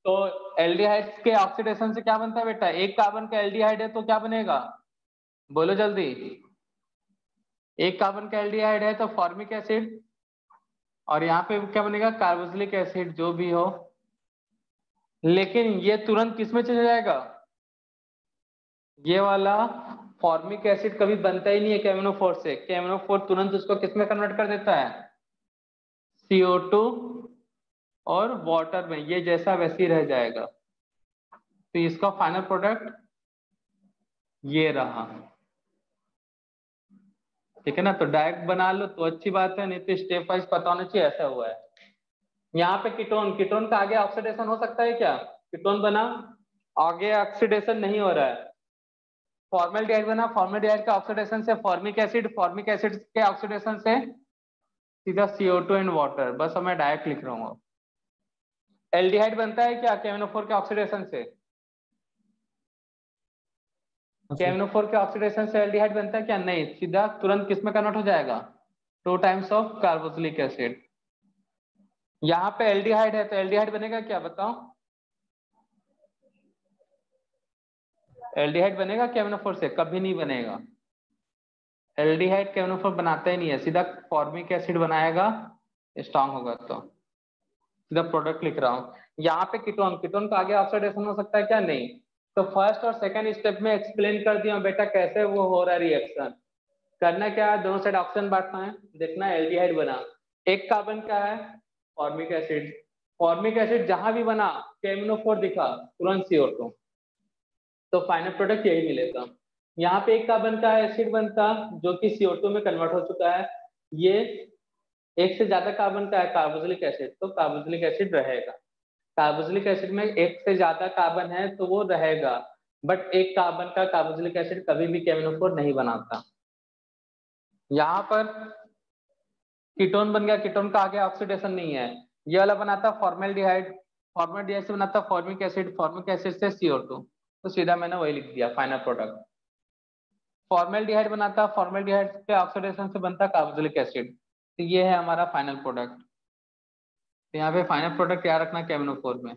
तो एल्डिहाइड के ऑक्सीडेशन से क्या बनता है बेटा, 1 कार्बन का एल्डिहाइड है तो क्या बनेगा, बोलो जल्दी। 1 कार्बन का एल्डिहाइड है तो फॉर्मिक एसिड, और यहाँ पे क्या बनेगा, कार्बोक्सिलिक एसिड जो भी हो। लेकिन ये तुरंत किस में चला जाएगा, ये वाला फॉर्मिक एसिड कभी बनता ही नहीं है KMnO4 से, KMnO4 तुरंत उसको किस में कन्वर्ट कर देता है, CO2 और वाटर में, ये जैसा वैसे ही रह जाएगा। तो इसका फाइनल प्रोडक्ट ये रहा, ठीक है ना। तो डायरेक्ट बना लो तो अच्छी बात है, नहीं तो स्टेप वाइज पता होना चाहिए, ऐसा हुआ है। यहाँ पे कीटोन, कीटोन का आगे ऑक्सीडेशन हो सकता है क्या, कीटोन बना, आगे ऑक्सीडेशन नहीं हो रहा है। फॉर्मेल्डिहाइड बना, फॉर्मेल्डिहाइड का ऑक्सीडेशन से फॉर्मिक एसिड, फॉर्मिक एसिड के ऑक्सीडेशन से सीधा CO2 एंड वाटर, बस मैं डायरेक्ट लिख रहा हूँ। एल्डिहाइड बनता है क्या KMnO4 के ऑक्सीडेशन से, KMnO4 के ऑक्सीडेशन से एल्डिहाइड बनता है क्या, नहीं, सीधा तुरंत किस में कन्वर्ट हो जाएगा, 2 टाइम्स ऑफ कार्बोक्सिलिक एसिड। यहाँ पे एल्डिहाइड है तो एल्डिहाइड बनेगा क्या बताओ, एल्डिहाइड बनेगा KMnO4 से, कभी नहीं बनेगा। एल्डिहाइड KMnO4 बनाता ही नहीं है, सीधा फॉर्मिक एसिड बनाएगा, स्ट्रॉन्ग होगा तो। सीधा प्रोडक्ट लिख रहा हूँ। यहाँ पे कीटोन, कीटोन का आगे ऑक्सीडेशन हो सकता है क्या, नहीं। तो फर्स्ट और सेकंड स्टेप में एक्सप्लेन कर दिया बेटा कैसे वो हो रहा है रिएक्शन। करना क्या है, दोनों साइड ऑक्सीजन बांटना है, देखना एल्डिहाइड बना, 1 कार्बन का है, फॉर्मिक एसिड, फॉर्मिक एसिड जहां भी बना KMnO4 दिखा तुरंत CO2, तो फाइनल प्रोडक्ट यही मिलेगा। यहाँ पे 1 कार्बन का एसिड बनता जो कि CO2 में कन्वर्ट हो चुका है, ये एक से ज्यादा कार्बन का है कार्बोक्सिलिक एसिड, तो कार्बोक्सिलिक एसिड रहेगा। कार्बोक्सिलिक एसिड में एक से ज्यादा कार्बन है तो वो रहेगा, बट एक कार्बन का कार्बोक्सिलिक एसिड कभी भी KMnO4 नहीं बनाता। यहाँ पर कीटोन बन गया, कीटोन का आगे ऑक्सीडेशन नहीं है। ये वाला बनाता फॉर्मेल्डिहाइड, फॉर्मेल्डिहाइड से बनाता फॉर्मिक एसिड, फॉर्मिक एसिड से CO2, तो सीधा मैंने वही लिख दिया फाइनल प्रोडक्ट। फॉर्मेल्डिहाइड बनाता, फॉर्मेल्डिहाइड के ऑक्सीडेशन से बनता कार्बोक्सिलिक एसिड, तो ये है हमारा फाइनल प्रोडक्ट। तो यहाँ पे फाइनल प्रोडक्ट याद रखना KMnO4 में,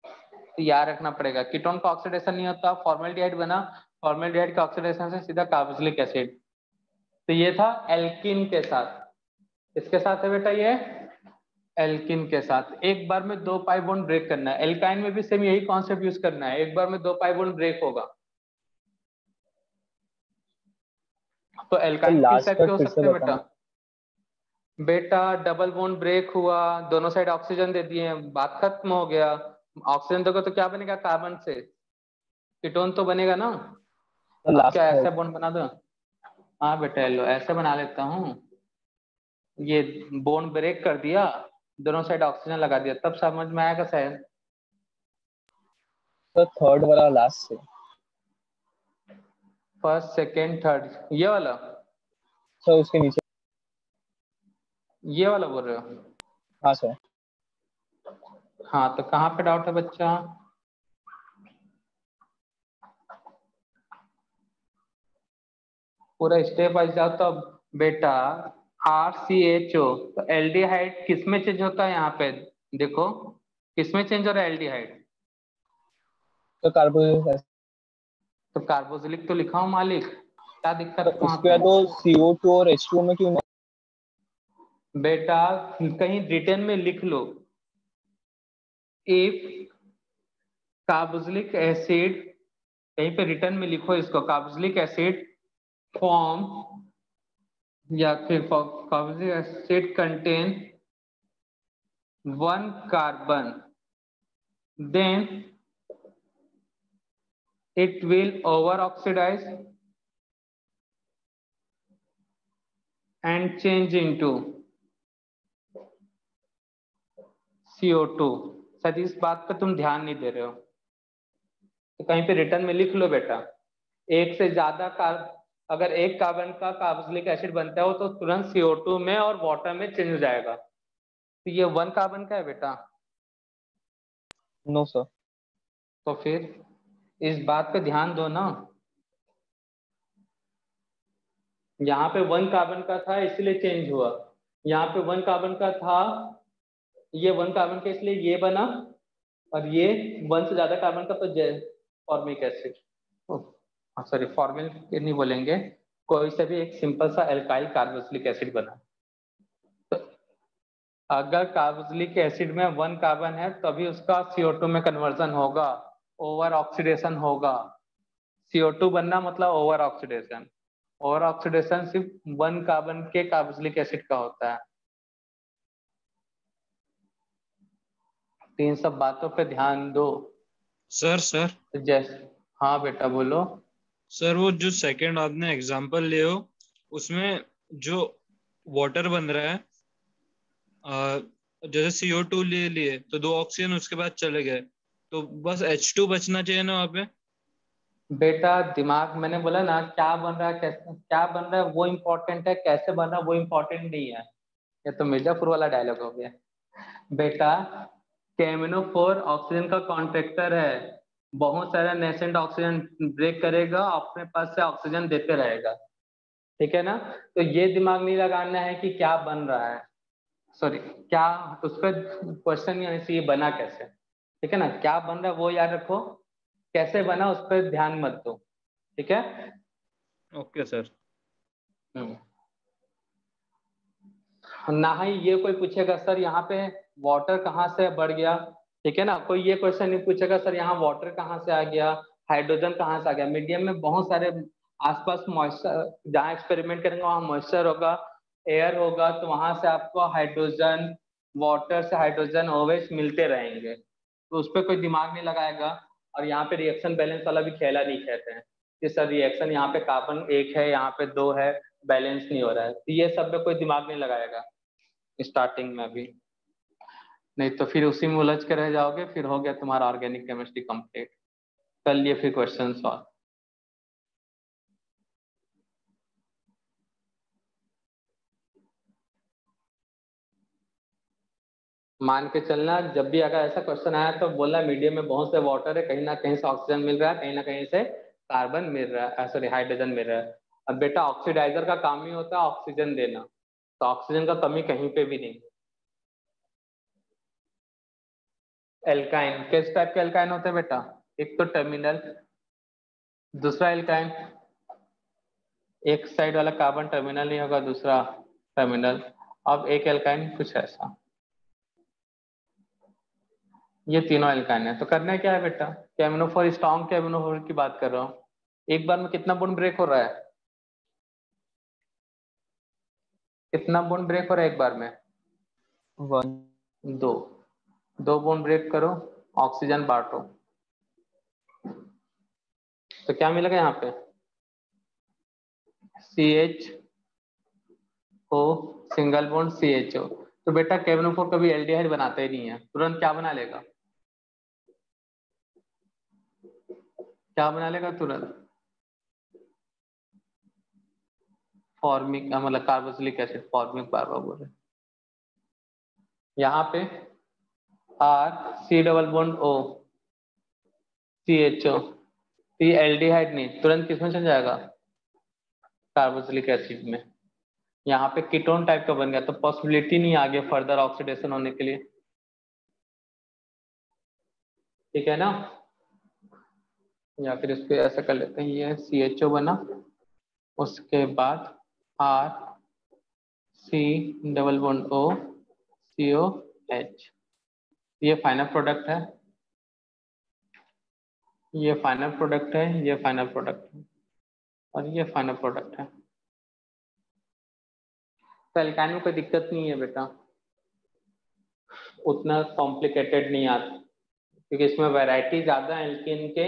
तो याद रखना पड़ेगा। कीटोन का ऑक्सीडेशन नहीं होता, फॉर्मेल्डिहाइड बना, फॉर्मेल्डिहाइड के ऑक्सीडेशन से सीधा कार्बोक्सिलिक एसिड। तो ये था एल्किन के साथ, इसके साथ है बेटा ये एल्किन के साथ। एक बार में 2 पाई बॉन्ड ब्रेक करना है। एल्काइन में भी सेम यही कॉन्सेप्ट यूज करना है, एक बार में 2 पाई बॉन्ड ब्रेक होगा। तो एल्काइन किस टाइप के हो सकते हैं बेटा? बेटा डबल बॉन्ड ब्रेक हुआ, दोनों साइड ऑक्सीजन दे दिए, बात खत्म हो गया। ऑक्सीजन दोगे तो क्या बनेगा? कार्बन से कीटोन तो बनेगा ना। अब क्या ऐसे बॉन्ड बना दो? हाँ बेटा लो ऐसे बना लेता हूँ, ये बॉन्ड ब्रेक कर दिया, दोनों साइड ऑक्सीजन लगा दिया, तब समझ में आएगा शायद। तो थर्ड वाला लास्ट से, फर्स्ट सेकेंड थर्ड, ये वाला सर उसके नीचे, ये वाला बोल रहे हो? हाँ सर। हाँ तो कहाँ पे डाउट है बच्चा? पूरा स्टेप वाइज जाओ तो बेटा RCHO, तो एल्डिहाइड किस में चेंज होता है? यहाँ पे देखो किस में चेंज हो रहा है एल्डिहाइड? तो कार्बोक्सिलिक, तो कार्बोक्सिलिक तो लिखा हूँ मालिक, क्या दिक्कत है वहाँ उसके पे? बाद तो CO2 और H2O में क्यों नहीं? बेटा कहीं रिटर्न में लिख लो, इफ कार्बोक्सिलिक एसिड, कहीं पे रिटर्न में लिखो इसको, कार्बोक्सिलिक एसिड फॉर्म या फिर carboxylic acid contain 1 carbon, then it will over oxidize and change into CO2। शायद इस बात पे तुम ध्यान नहीं दे रहे हो, तो कहीं पे रिटर्न में लिख लो बेटा, एक से ज्यादा अगर एक कार्बन का कार्बोक्सिलिक एसिड बनता है तो तुरंत CO2 में और वाटर में चेंज हो जाएगा। तो ये 1 कार्बन का है बेटा? No sir. तो फिर इस बात पे ध्यान दो ना, यहाँ पे 1 कार्बन का था इसलिए चेंज हुआ, यहाँ पे 1 कार्बन का था, ये 1 कार्बन का इसलिए ये बना, और ये 1 से ज्यादा कार्बन का तो फॉर्मिक एसिड, सॉरी फॉर्मिल नहीं बोलेंगे, कोई से भी एक सिंपल सा एल्काइल कार्बोक्सिलिक एसिड बना। तो अगर कार्बोक्सिलिक एसिड में 1 कार्बन है तभी उसका CO2 में कन्वर्जन होगा, ओवर ऑक्सीडेशन होगा। CO2 बनना मतलब ओवर ऑक्सीडेशन, ओवर ऑक्सीडेशन सिर्फ 1 कार्बन के कार्बोक्सिलिक एसिड का होता है। तो इन सब बातों पे ध्यान दो सर जैसे। हाँ बेटा बोलो। सर वो जो सेकंड आपने एग्जांपल ले हो उसमें जो वाटर बन रहा है, जैसे CO2 ले लिए तो 2 ऑक्सीजन उसके बाद चले गए, तो बस H2 बचना चाहिए ना वहाँ पे। बेटा दिमाग, मैंने बोला ना क्या बन रहा है, कैसे क्या बन रहा है वो इम्पोर्टेंट है, कैसे बन रहा है वो इम्पोर्टेंट नहीं है। ये तो मिर्जापुर वाला डायलॉग हो गया बेटा। KMnO4 ऑक्सीजन का कॉन्ट्रैक्टर है, बहुत सारा नेसेंट ऑक्सीजन ब्रेक करेगा, अपने पास से ऑक्सीजन देते रहेगा, ठीक है ना। तो ये दिमाग नहीं लगाना है कि क्या बन रहा है, सॉरी क्या उस पर क्वेश्चन नहीं आने से ये बना कैसे, ठीक है ना। क्या बन रहा है वो याद रखो, कैसे बना उस पर ध्यान मत दो, ठीक है। Okay sir. ना ही ये कोई पूछेगा सर यहाँ पे वाटर कहाँ से बढ़ गया, ठीक है ना, कोई ये क्वेश्चन नहीं पूछेगा सर यहाँ वाटर कहाँ से आ गया, हाइड्रोजन कहाँ से आ गया। मीडियम में बहुत सारे आसपास मॉइस्चर, जहाँ एक्सपेरिमेंट करेंगे वहाँ मॉइस्चर होगा, एयर होगा, तो वहां से आपको हाइड्रोजन, वाटर से हाइड्रोजन ऑलवेज मिलते रहेंगे, तो उस पर कोई दिमाग नहीं लगाएगा। और यहाँ पे रिएक्शन बैलेंस वाला भी खेला नहीं खेलते हैं कि सर रिएक्शन यहाँ पे कार्बन 1 है यहाँ पे 2 है बैलेंस नहीं हो रहा है। तो ये सब में कोई दिमाग नहीं लगाएगा स्टार्टिंग में अभी, नहीं तो फिर उसी में उलझ के रह जाओगे, फिर हो गया तुम्हारा ऑर्गेनिक केमिस्ट्री कंप्लीट। कर लिए फिर क्वेश्चन सॉल्व। मान के चलना जब भी अगर ऐसा क्वेश्चन आया तो बोलना मीडियम में बहुत से वाटर है, कहीं ना कहीं से ऑक्सीजन मिल रहा है, कहीं ना कहीं से कार्बन मिल रहा है, सॉरी हाइड्रोजन मिल रहा है। अब बेटा ऑक्सीडाइजर का काम ही होता है ऑक्सीजन देना, तो ऑक्सीजन का कमी कहीं पे भी नहीं। एल्काइन किस टाइप के एल्काइन होते हैं बेटा? एक तो टर्मिनल, दूसरा एल्काइन एक साइड वाला कार्बन टर्मिनल नहीं होगा, दूसरा टर्मिनल। अब एक एल्काइन कुछ ऐसा, ये तीनों एल्काइन है। तो करना क्या है बेटा, केमिनोफोर स्ट्रॉन्ग केमिनोफोर की बात कर रहा हूँ। एक बार में कितना बॉन्ड ब्रेक हो रहा है? कितना बॉन्ड ब्रेक हो रहा है एक बार में? 1 दो। दो बॉन्ड ब्रेक करो, ऑक्सीजन बांटो, तो क्या मिलेगा यहाँ पे? CH O single bond CHO। तो बेटा केमिनोफोर कभी एल्डिहाइड बनाते ही नहीं है, तुरंत क्या बना लेगा? क्या बना लेगा तुरंत? फॉर्मिक, मतलब कार्बोक्सिलिक एसिड, फॉर्मिक बार बार बोल रहे। यहाँ पे R C double bond O CHO, ये एल्डिहाइड नहीं, तुरंत किसमें चल जाएगा? कार्बोक्सिलिक एसिड में। यहाँ पे कीटोन टाइप का बन गया, तो पॉसिबिलिटी नहीं आगे फर्दर ऑक्सीडेशन होने के लिए, ठीक है ना? या फिर इसको ऐसा कर लेते हैं, ये CHO बना, उसके बाद R C double bond O COH, ये फाइनल प्रोडक्ट है, ये फाइनल प्रोडक्ट है, ये फाइनल प्रोडक्ट है, और ये फाइनल प्रोडक्ट है। तो एल्काइन में कोई दिक्कत नहीं है बेटा, उतना कॉम्प्लिकेटेड नहीं आता, क्योंकि इसमें वैरायटी ज्यादा है एल्कीन के,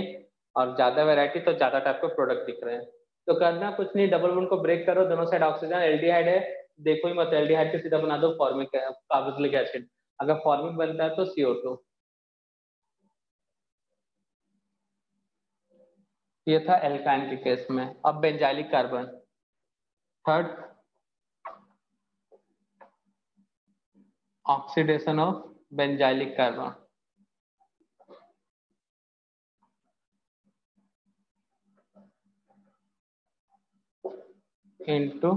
और ज्यादा वैरायटी तो ज्यादा टाइप के प्रोडक्ट दिख रहे हैं। तो करना कुछ नहीं, डबल बॉन्ड को ब्रेक करो, दोनों साइड ऑक्सीजन, एल्डिहाइड है देखो ही मत, एल्डिहाइड के सीधा बना दो फॉर्मिक कार्बोक्सिलिक एसिड, अगर फॉर्मिक बनता है तो CO2। ये था एल्काइन के केस में। अब benzylic carbon, third oxidation of benzylic carbon. Into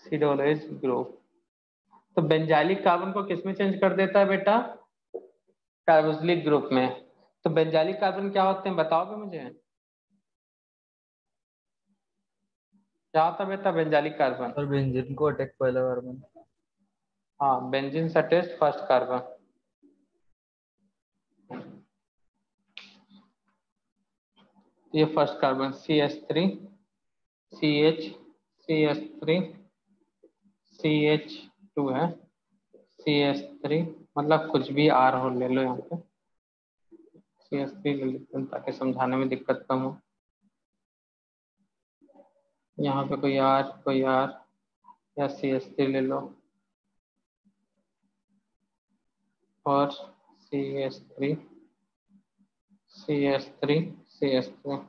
C≡H group. तो बेंजाइलिक कार्बन को किसमें चेंज कर देता है बेटा? कार्बोक्सिलिक ग्रुप में। तो बेंजाइलिक कार्बन क्या होते हैं बताओगे मुझे? क्या होता है बेटा बेंजाइलिक कार्बन? और बेंजीन को अटैक पहला कार्बन। हाँ, बेंजीन सटेस्ट फर्स्ट कार्बन। ये first carbon CH3 CH CH3 CH2 है, CH3 मतलब कुछ भी R हो ले लो यहाँ पे, CH3 ले लेते हैं ताकि समझाने में दिक्कत कम हो। यहाँ पे कोई R या CH3 ले लो, और CH3 CH3 CH3।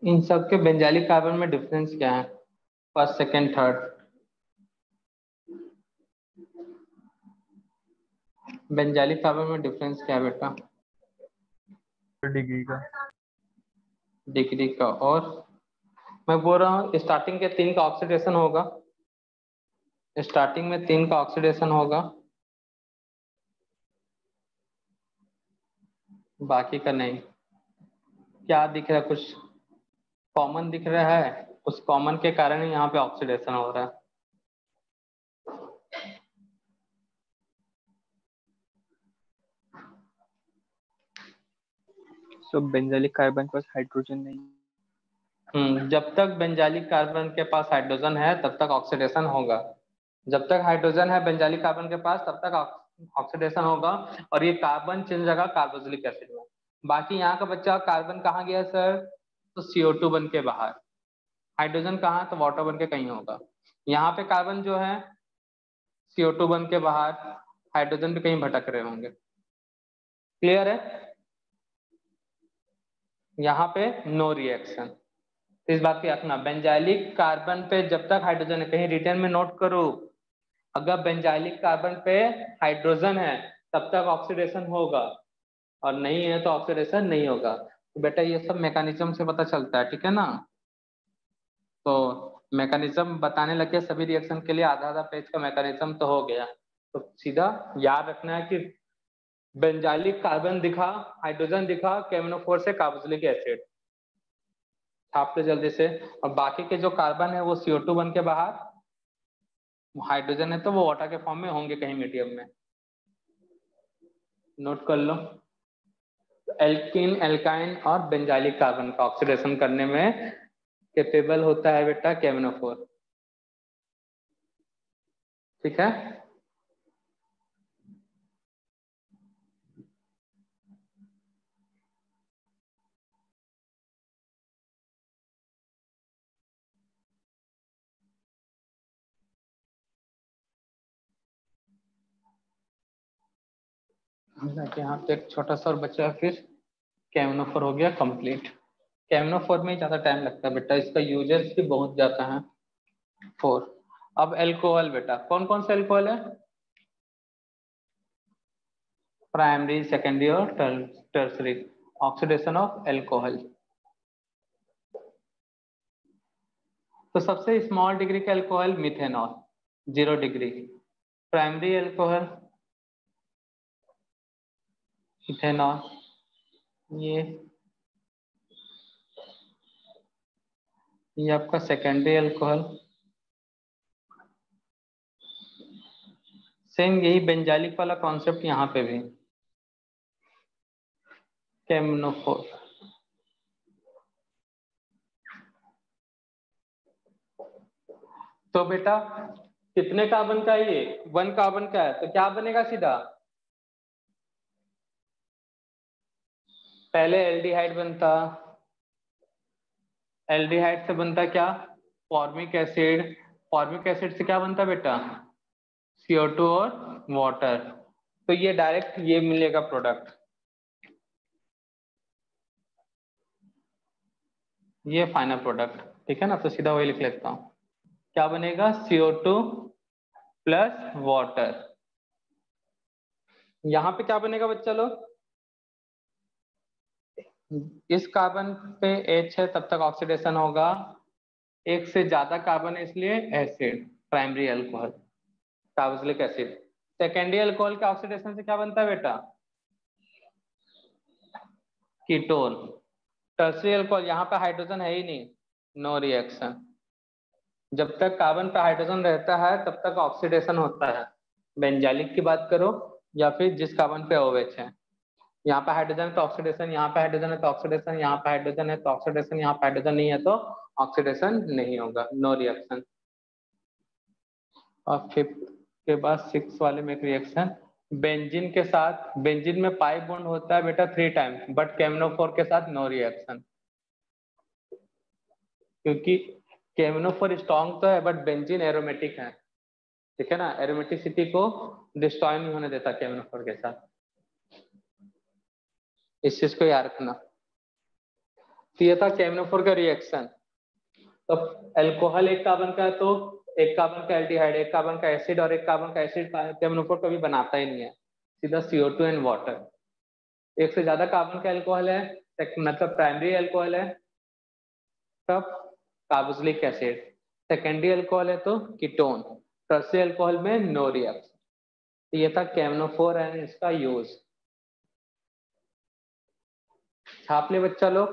इन सब के बेंजाइलिक कार्बन में डिफरेंस क्या है? First second third, benzylic carbon में डिफरेंस क्या है बेटा? डिग्री का। डिग्री का। और मैं बोल रहा हूँ स्टार्टिंग के 3 का ऑक्सीडेशन होगा, स्टार्टिंग में 3 का ऑक्सीडेशन होगा, बाकी का नहीं। क्या दिख रहा है? कुछ कॉमन दिख रहा है, उस कॉमन के कारण ही यहाँ पे ऑक्सीडेशन हो रहा है। सो बेंजाइलिक कार्बन के पास हाइड्रोजन नहीं। जब तक बेंजाइलिक कार्बन के पास हाइड्रोजन है तब तक ऑक्सीडेशन होगा, जब तक हाइड्रोजन है बेंजाइलिक कार्बन के पास तब तक ऑक्सीडेशन होगा और ये कार्बन चेंज होगा कार्बोक्सिलिक एसिड में। बाकी यहाँ का बच्चा कार्बन कहाँ गया सर, तो CO2 बन के बाहर, हाइड्रोजन कहाँ, तो वाटर बन के कहीं होगा। यहाँ पे कार्बन जो है CO2 बन के बाहर, हाइड्रोजन भी कहीं भटक रहे होंगे। क्लियर है? यहाँ पे नो रिएक्शन। इस बात की रखना, बेंजाइलिक कार्बन पे जब तक हाइड्रोजन है, कहीं रिटर्न में नोट करो, अगर बेंजाइलिक कार्बन पे हाइड्रोजन है तब तक ऑक्सीडेशन होगा और नहीं है तो ऑक्सीडेशन नहीं होगा। तो बेटा ये सब मैकेनिज्म से पता चलता है, ठीक है ना। तो मैकेनिज्म बताने लगे सभी रिएक्शन के लिए, आधा आधा पेज का मैकेनिज्म तो हो गया। तो सीधा याद रखना है कि बेंजाइलिक कार्बन दिखा, हाइड्रोजन दिखा, KMnO4 से कार्बोक्सिलिक एसिड छाप लो जल्दी से। और बाकी के जो कार्बन है वो CO2 बन के बाहर, हाइड्रोजन है तो वो वाटर के फॉर्म में होंगे कहीं मीडियम में, नोट कर लो। एल्कीन, एल्काइन और बेंजाइलिक कार्बन का ऑक्सीडेशन करने में कैपेबल होता है बेटा KMnO4, ठीक है। यहाँ पे एक छोटा सा और बचा, फिर KMnO4 हो गया कंप्लीट। KMnO4 में ही ज्यादा टाइम लगता है बेटा, इसका यूजेस भी बहुत ज्यादा है। 4। अब एल्कोहल बेटा, कौन कौन सा एल्कोहल है, प्राइमरी, सेकेंडरी और टर्सरी ऑक्सीडेशन ऑफ एल्कोहल। तो सबसे स्मॉल डिग्री का alcohol methanol 0 degree, primary alcohol ethanol, ये आपका सेकेंडरी अल्कोहल। सेम यही बेंजाइलिक वाला कॉन्सेप्ट यहाँ पे भी, KMnO4। तो बेटा कितने कार्बन का है ये, 1 कार्बन का है, तो क्या बनेगा सीधा, पहले एल्डिहाइड बनता, एल्डिहाइड से बनता क्या, फॉर्मिक एसिड, फॉर्मिक एसिड से क्या बनता बेटा, CO2 और वाटर। तो ये डायरेक्ट ये मिलेगा प्रोडक्ट, ये फाइनल प्रोडक्ट, ठीक है ना। तो सीधा वही लिख लेता हूँ, क्या बनेगा, CO2 प्लस वाटर। यहाँ पे क्या बनेगा बच्चा लोग, इस कार्बन पे H है तब तक ऑक्सीडेशन होगा, एक से ज्यादा कार्बन है इसलिए acid, primary alcohol carboxylic acid. Secondary alcohol के ऑक्सीडेशन से क्या बनता है बेटा, कीटोन। टर्सरी अल्कोहल, यहाँ पे हाइड्रोजन है ही नहीं, नो रिएक्शन। जब तक कार्बन पे हाइड्रोजन रहता है तब तक ऑक्सीडेशन होता है, बेंजाइलिक की बात करो या फिर जिस कार्बन पे OH है। यहाँ पे हाइड्रोजन है तो ऑक्सीडेशन, यहाँ पे हाइड्रोजन है तो ऑक्सीडेशन, यहाँ पे हाइड्रोजन है तो ऑक्सीडेशन, यहाँ पे हाइड्रोजन नहीं है तो ऑक्सीडेशन नहीं होगा, नो रिएक्शन। और 5th के बाद 6 वाले में एक रिएक्शन, बेंजीन के साथ, बेंजीन में पाई बॉन्ड होता है बेटा 3 टाइम्स, बट KMnO4 के साथ नो रिएक्शन, क्योंकि KMnO4 स्ट्रॉन्ग तो है बट बेंजीन एरोमेटिक है, ठीक है ना, एरोमेटिसिटी को डिस्ट्रॉय नहीं होने देता KMnO4 के साथ, इस चीज को याद रखना। तो ये था KMnO4 का रिएक्शन। तो अल्कोहल एक कार्बन का है तो एक कार्बन का एल्डिहाइड, एक कार्बन का एसिड और एक कार्बन का एसिड KMnO4 कभी बनाता ही नहीं है, सीधा CO2 एंड वाटर। एक से ज्यादा कार्बन का अल्कोहल है, मतलब प्राइमरी अल्कोहल है तब कार्बोक्सिलिक एसिड, सेकेंडरी अल्कोहल है तो कीटोन, टर्सरी अल्कोहल में नो रिएक्शन। तो ये था KMnO4 एंड इसका यूज। छाप ले बच्चा लोग,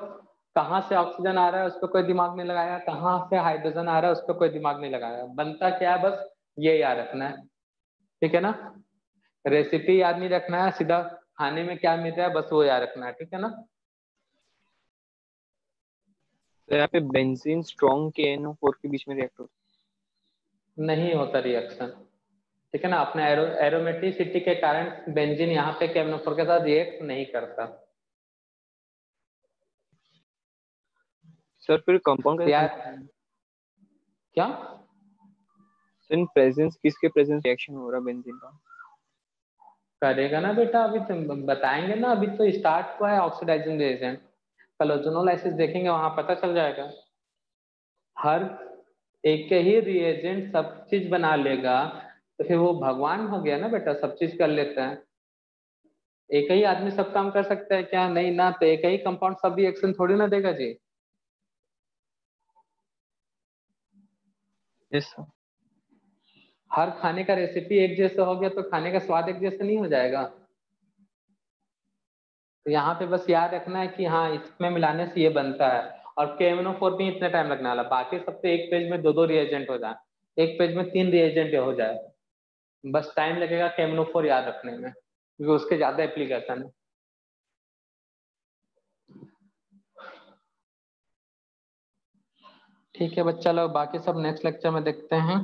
कहाँ से ऑक्सीजन आ रहा है उस पर कोई दिमाग नहीं लगाया, कहाँ से हाइड्रोजन आ रहा है उस पर कोई दिमाग नहीं लगाया, बनता क्या है बस ये याद रखना है, ठीक है ना। रेसिपी याद नहीं रखना है, सीधा खाने में क्या मिल रहा है बस वो याद रखना है, ठीक है ना। तो यहाँ पे बेंजीन स्ट्रॉन्ग KNO4 के बीच में रिएक्ट होता नहीं होता रिएक्शन, ठीक है ना। अपने एरोमेटिसिटी के कारण बेंजीन यहाँ पे KMnO4 के साथ रिएक्ट नहीं करता। सर फिर कंपाउंड यार क्या इन प्रेजेंस, किसके प्रेजेंस रिएक्शन हो रहा बेंजीन का? करेगा ना बेटा, अभी तुम बताएंगे ना, अभी तो स्टार्ट हुआ है ऑक्सीडाइजिंग रिएजेंट। कल ओजोनोलाइसिस देखेंगे, वहां पता चल जाएगा। हर एक ही रिएजेंट सब चीज बना लेगा तो फिर वो भगवान हो गया ना बेटा, सब चीज कर लेता है। एक ही आदमी सब काम कर सकता है क्या? नहीं ना। तो एक ही कंपाउंड सब भी एक्शन थोड़ी ना देगा जी। Yes sir. हर खाने का रेसिपी एक जैसा हो गया तो खाने का स्वाद एक जैसा नहीं हो जाएगा। तो यहाँ पे बस याद रखना है कि हाँ इसमें मिलाने से ये बनता है। और KMnO4 भी इतना टाइम लगने वाला, बाकी सब तो एक पेज में दो दो रिएजेंट हो जाए, एक पेज में 3 रिएजेंट हो जाए, बस टाइम लगेगा KMnO4 याद रखने में, क्योंकि उसके ज्यादा एप्लीकेशन है। ठीक है बच्चा लोग, बाकी सब नेक्स्ट लेक्चर में देखते हैं।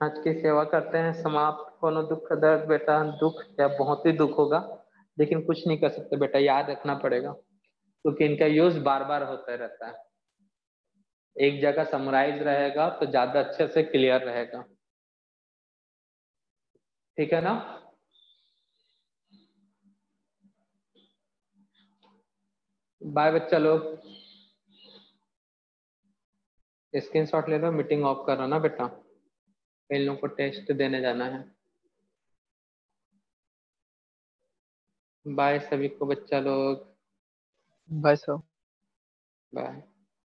आज की सेवा करते हैं समाप्त। कोनो दुख दर्द बेटा, दुख या बहुत ही दुख होगा, लेकिन कुछ नहीं कर सकते बेटा, याद रखना पड़ेगा, क्योंकि इनका यूज बार बार होता रहता है। एक जगह समराइज रहेगा तो ज्यादा अच्छे से क्लियर रहेगा, ठीक है ना। बाय बच्चा लोग, स्क्रीनशॉट ले लो, मीटिंग ऑफ करो ना बेटा, इन लोगों को टेस्ट देने जाना है। बाय सभी को बच्चा लोग, बाय सर। बाय।